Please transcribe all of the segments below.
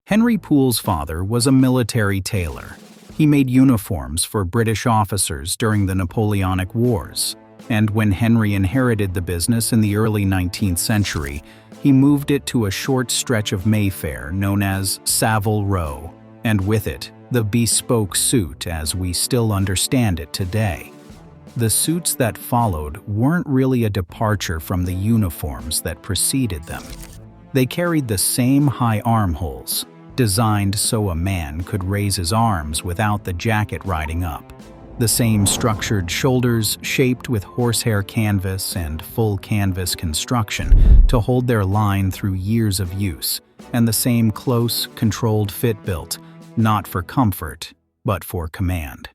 Henry Poole's father was a military tailor. He made uniforms for British officers during the Napoleonic Wars, and when Henry inherited the business in the early 19th century, he moved it to a short stretch of Mayfair known as Savile Row, and with it, the bespoke suit as we still understand it today. The suits that followed weren't really a departure from the uniforms that preceded them. They carried the same high armholes, designed so a man could raise his arms without the jacket riding up. The same structured shoulders shaped with horsehair canvas and full canvas construction to hold their line through years of use, and the same close, controlled fit built, not for comfort, but for command.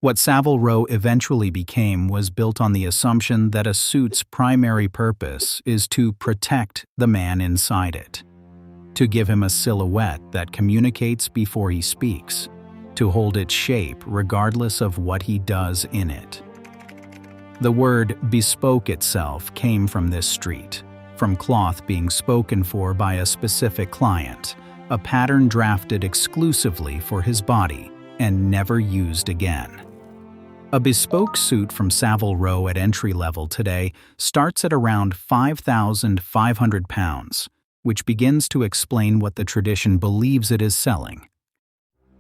What Savile Row eventually became was built on the assumption that a suit's primary purpose is to protect the man inside it, to give him a silhouette that communicates before he speaks, to hold its shape regardless of what he does in it. The word bespoke itself came from this street, from cloth being spoken for by a specific client, a pattern drafted exclusively for his body and never used again. A bespoke suit from Savile Row at entry level today starts at around £5,500, which begins to explain what the tradition believes it is selling.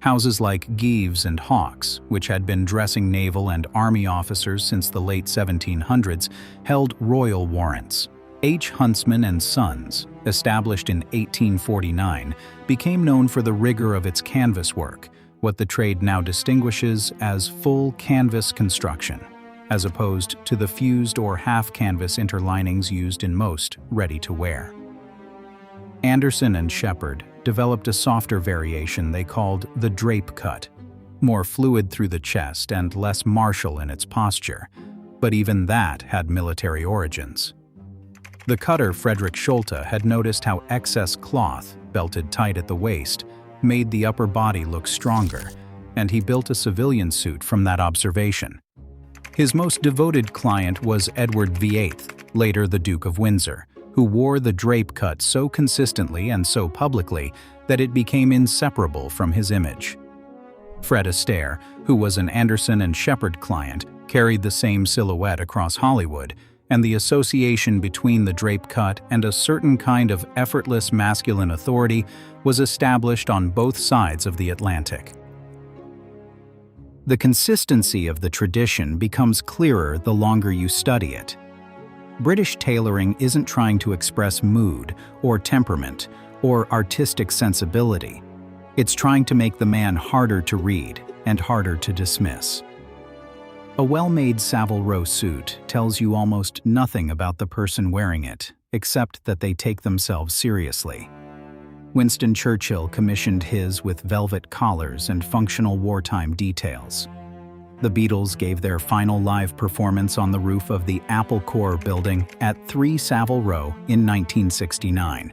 Houses like Gives and Hawkes, which had been dressing naval and army officers since the late 1700s, held royal warrants. H. Huntsman and Sons, established in 1849, became known for the rigor of its canvas work, what the trade now distinguishes as full canvas construction, as opposed to the fused or half-canvas interlinings used in most ready-to-wear. Anderson and Shepherd developed a softer variation they called the drape cut, more fluid through the chest and less martial in its posture, but even that had military origins. The cutter Frederick Schulte had noticed how excess cloth, belted tight at the waist, made the upper body look stronger, and he built a civilian suit from that observation. His most devoted client was Edward VIII, later the Duke of Windsor, who wore the drape cut so consistently and so publicly that it became inseparable from his image. Fred Astaire, who was an Anderson and Shepherd client, carried the same silhouette across Hollywood, and the association between the drape cut and a certain kind of effortless masculine authority was established on both sides of the Atlantic. The consistency of the tradition becomes clearer the longer you study it. British tailoring isn't trying to express mood or temperament or artistic sensibility. It's trying to make the man harder to read and harder to dismiss. A well-made Savile Row suit tells you almost nothing about the person wearing it, except that they take themselves seriously. Winston Churchill commissioned his with velvet collars and functional wartime details. The Beatles gave their final live performance on the roof of the Apple Corps building at 3 Savile Row in 1969.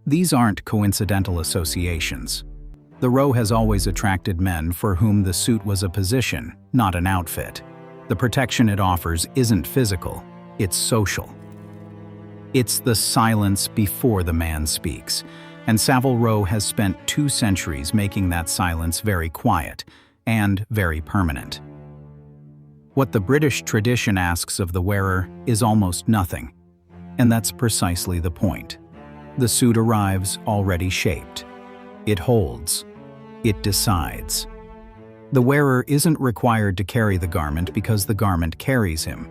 These aren't coincidental associations. The Row has always attracted men for whom the suit was a position, not an outfit. The protection it offers isn't physical, it's social. It's the silence before the man speaks, and Savile Row has spent 2 centuries making that silence very quiet and very permanent. What the British tradition asks of the wearer is almost nothing, and that's precisely the point. The suit arrives already shaped. It holds. It decides. The wearer isn't required to carry the garment because the garment carries him.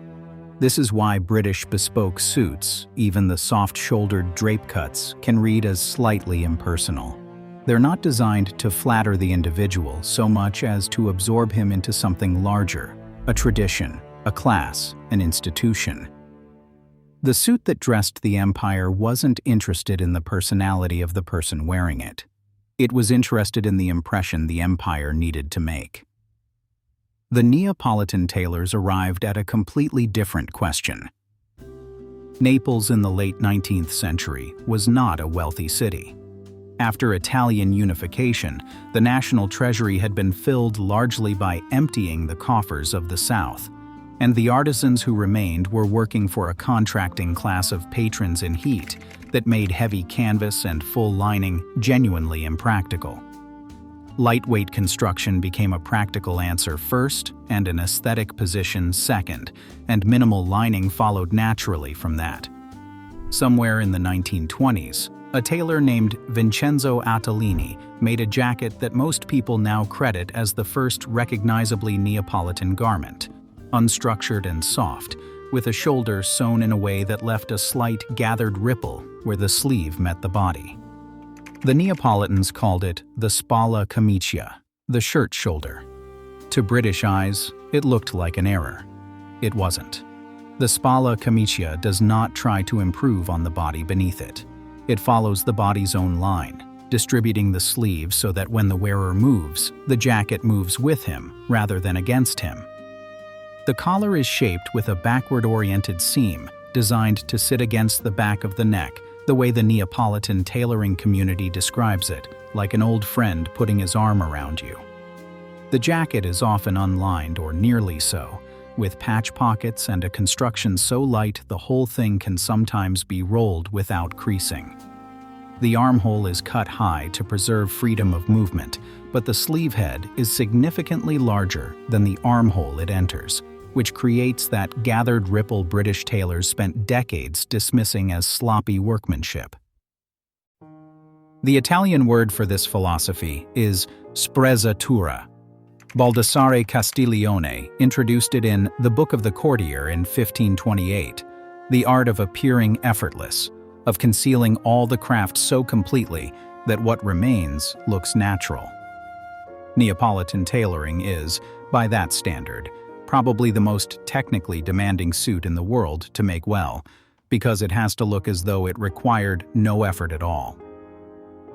This is why British bespoke suits, even the soft-shouldered drape cuts, can read as slightly impersonal. They're not designed to flatter the individual so much as to absorb him into something larger, a tradition, a class, an institution. The suit that dressed the empire wasn't interested in the personality of the person wearing it. It was interested in the impression the empire needed to make. The Neapolitan tailors arrived at a completely different question. Naples in the late 19th century was not a wealthy city. After Italian unification, the national treasury had been filled largely by emptying the coffers of the South. and the artisans who remained were working for a contracting class of patrons in heat that made heavy canvas and full lining genuinely impractical. Lightweight construction became a practical answer first and an aesthetic position second, and minimal lining followed naturally from that. Somewhere in the 1920s, a tailor named Vincenzo Attolini made a jacket that most people now credit as the first recognizably Neapolitan garment, unstructured and soft, with a shoulder sewn in a way that left a slight gathered ripple where the sleeve met the body. The Neapolitans called it the Spalla Camicia, the shirt shoulder. To British eyes, it looked like an error. It wasn't. The Spalla Camicia does not try to improve on the body beneath it. It follows the body's own line, distributing the sleeve so that when the wearer moves, the jacket moves with him rather than against him. The collar is shaped with a backward-oriented seam designed to sit against the back of the neck, the way the Neapolitan tailoring community describes it, like an old friend putting his arm around you. The jacket is often unlined or nearly so, with patch pockets and a construction so light the whole thing can sometimes be rolled without creasing. The armhole is cut high to preserve freedom of movement, but the sleeve head is significantly larger than the armhole it enters, which creates that gathered ripple British tailors spent decades dismissing as sloppy workmanship. The Italian word for this philosophy is sprezzatura. Baldassare Castiglione introduced it in The Book of the Courtier in 1528, the art of appearing effortless, of concealing all the craft so completely that what remains looks natural. Neapolitan tailoring is, by that standard, probably the most technically demanding suit in the world to make well, because it has to look as though it required no effort at all.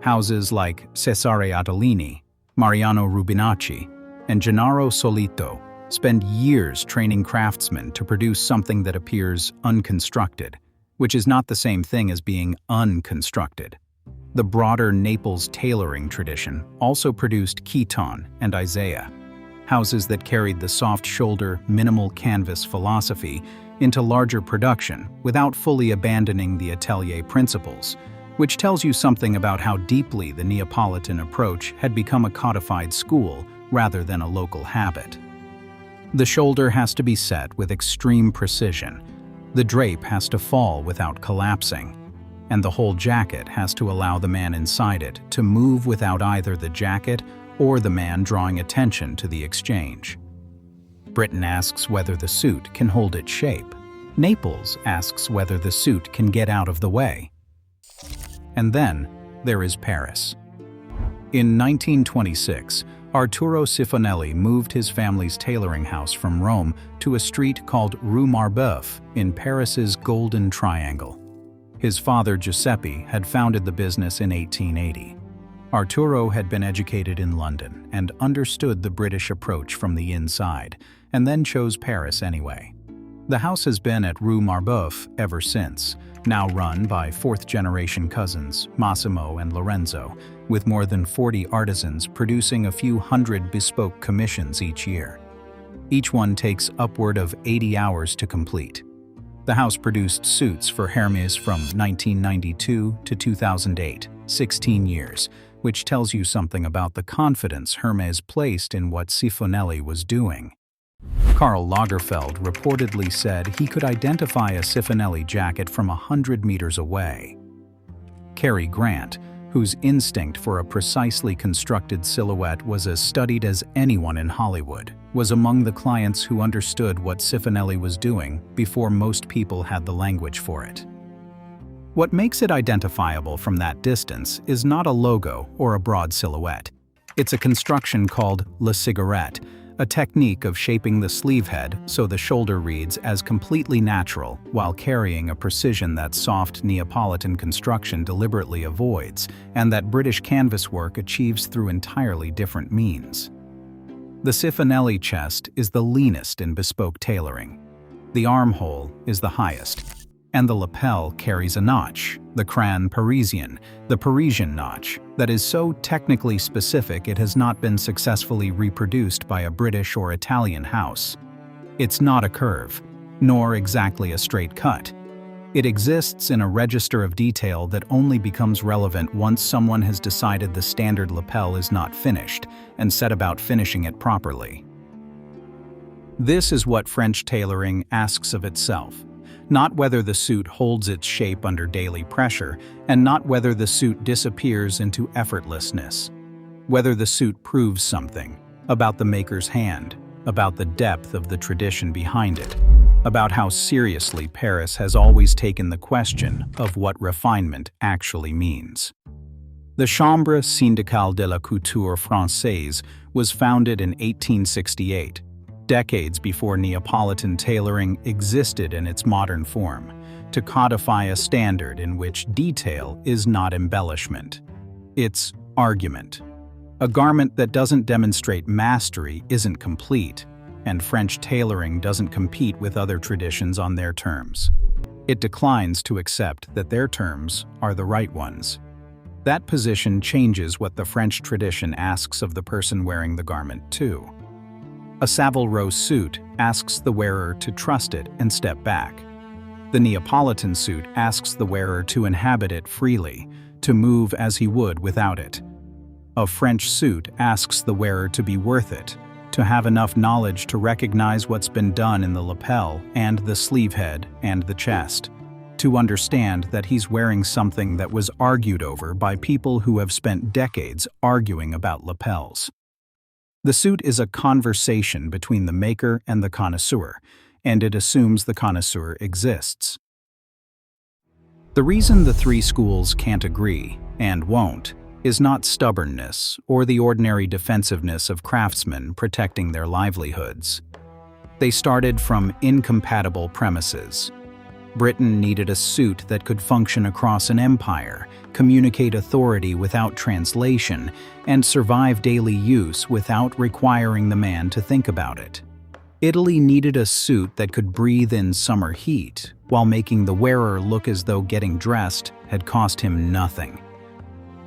Houses like Cesare Attolini, Mariano Rubinacci, and Gennaro Solito spend years training craftsmen to produce something that appears unconstructed, which is not the same thing as being unconstructed. The broader Naples tailoring tradition also produced Chiton and Isaiah, houses that carried the soft-shoulder, minimal canvas philosophy into larger production without fully abandoning the atelier principles, which tells you something about how deeply the Neapolitan approach had become a codified school rather than a local habit. The shoulder has to be set with extreme precision, the drape has to fall without collapsing, and the whole jacket has to allow the man inside it to move without either the jacket or the man drawing attention to the exchange. Britain asks whether the suit can hold its shape. Naples asks whether the suit can get out of the way. And then there is Paris. In 1926, Arturo Cifonelli moved his family's tailoring house from Rome to a street called Rue Marbeuf in Paris's Golden Triangle. His father, Giuseppe, had founded the business in 1880. Arturo had been educated in London and understood the British approach from the inside, and then chose Paris anyway. The house has been at Rue Marbeuf ever since, now run by fourth-generation cousins, Massimo and Lorenzo, with more than 40 artisans producing a few hundred bespoke commissions each year. Each one takes upward of 80 hours to complete. The house produced suits for Hermes from 1992 to 2008, 16 years, which tells you something about the confidence Hermes placed in what Cifonelli was doing. Karl Lagerfeld reportedly said he could identify a Cifonelli jacket from 100 meters away. Cary Grant, whose instinct for a precisely constructed silhouette was as studied as anyone in Hollywood, was among the clients who understood what Cifonelli was doing before most people had the language for it. What makes it identifiable from that distance is not a logo or a broad silhouette. It's a construction called la cigarette, a technique of shaping the sleeve head so the shoulder reads as completely natural while carrying a precision that soft Neapolitan construction deliberately avoids, and that British canvas work achieves through entirely different means. The Cifonelli chest is the leanest in bespoke tailoring. The armhole is the highest, and the lapel carries a notch, the cran Parisian, the Parisian notch, that is so technically specific it has not been successfully reproduced by a British or Italian house. It's not a curve, nor exactly a straight cut. It exists in a register of detail that only becomes relevant once someone has decided the standard lapel is not finished and set about finishing it properly. This is what French tailoring asks of itself. Not whether the suit holds its shape under daily pressure, and not whether the suit disappears into effortlessness. Whether the suit proves something about the maker's hand, about the depth of the tradition behind it, about how seriously Paris has always taken the question of what refinement actually means. The Chambre syndicale de la couture française was founded in 1868, decades before Neapolitan tailoring existed in its modern form, to codify a standard in which detail is not embellishment. It's argument. A garment that doesn't demonstrate mastery isn't complete, and French tailoring doesn't compete with other traditions on their terms. It declines to accept that their terms are the right ones. That position changes what the French tradition asks of the person wearing the garment too. A Savile Row suit asks the wearer to trust it and step back. The Neapolitan suit asks the wearer to inhabit it freely, to move as he would without it. A French suit asks the wearer to be worth it, to have enough knowledge to recognize what's been done in the lapel and the sleeve head and the chest, to understand that he's wearing something that was argued over by people who have spent decades arguing about lapels. The suit is a conversation between the maker and the connoisseur, and it assumes the connoisseur exists. The reason the three schools can't agree, and won't, is not stubbornness or the ordinary defensiveness of craftsmen protecting their livelihoods. They started from incompatible premises. Britain needed a suit that could function across an empire, communicate authority without translation, and survive daily use without requiring the man to think about it. Italy needed a suit that could breathe in summer heat, while making the wearer look as though getting dressed had cost him nothing.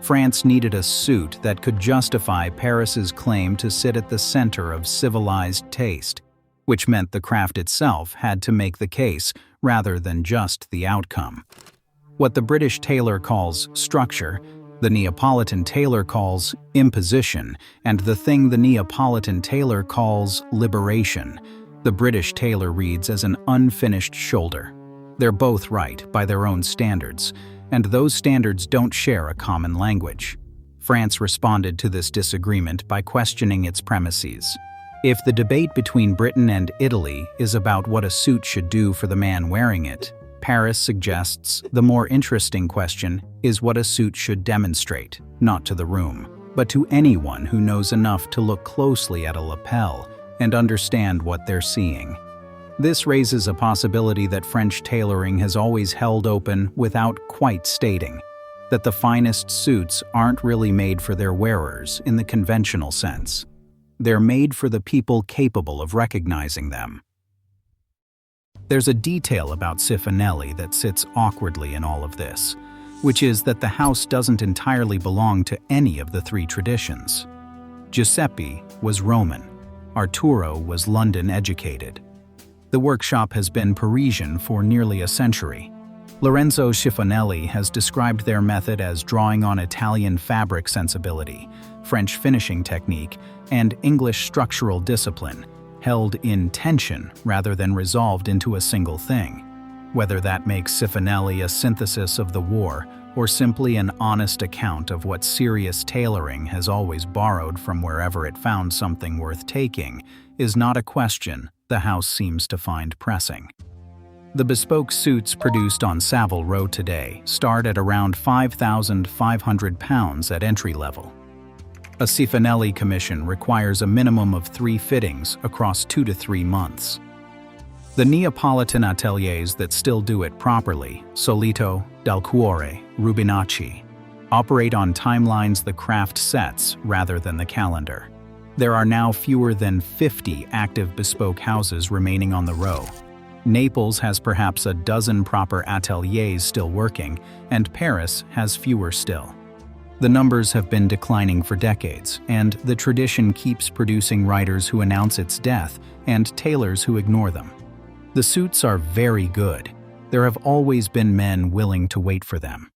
France needed a suit that could justify Paris's claim to sit at the center of civilized taste, which meant the craft itself had to make the case rather than just the outcome. What the British tailor calls structure, the Neapolitan tailor calls imposition, and the thing the Neapolitan tailor calls liberation, the British tailor reads as an unfinished shoulder. They're both right by their own standards, and those standards don't share a common language. France responded to this disagreement by questioning its premises. If the debate between Britain and Italy is about what a suit should do for the man wearing it, Paris suggests the more interesting question is what a suit should demonstrate, not to the room, but to anyone who knows enough to look closely at a lapel and understand what they're seeing. This raises a possibility that French tailoring has always held open without quite stating, that the finest suits aren't really made for their wearers in the conventional sense. They're made for the people capable of recognizing them. There's a detail about Cifonelli that sits awkwardly in all of this, which is that the house doesn't entirely belong to any of the three traditions. Giuseppe was Roman. Arturo was London-educated. The workshop has been Parisian for nearly a century. Lorenzo Cifonelli has described their method as drawing on Italian fabric sensibility, French finishing technique, and English structural discipline, held in tension rather than resolved into a single thing. Whether that makes Cifonelli a synthesis of the war or simply an honest account of what serious tailoring has always borrowed from wherever it found something worth taking, is not a question the house seems to find pressing. The bespoke suits produced on Savile Row today start at around £5,500 at entry level. A Cifonelli commission requires a minimum of 3 fittings across 2 to 3 months. The Neapolitan ateliers that still do it properly, Solito, Dal Cuore, Rubinacci, operate on timelines the craft sets rather than the calendar. There are now fewer than 50 active bespoke houses remaining on the row. Naples has perhaps a dozen proper ateliers still working, and Paris has fewer still. The numbers have been declining for decades, and the tradition keeps producing writers who announce its death and tailors who ignore them. The suits are very good. There have always been men willing to wait for them.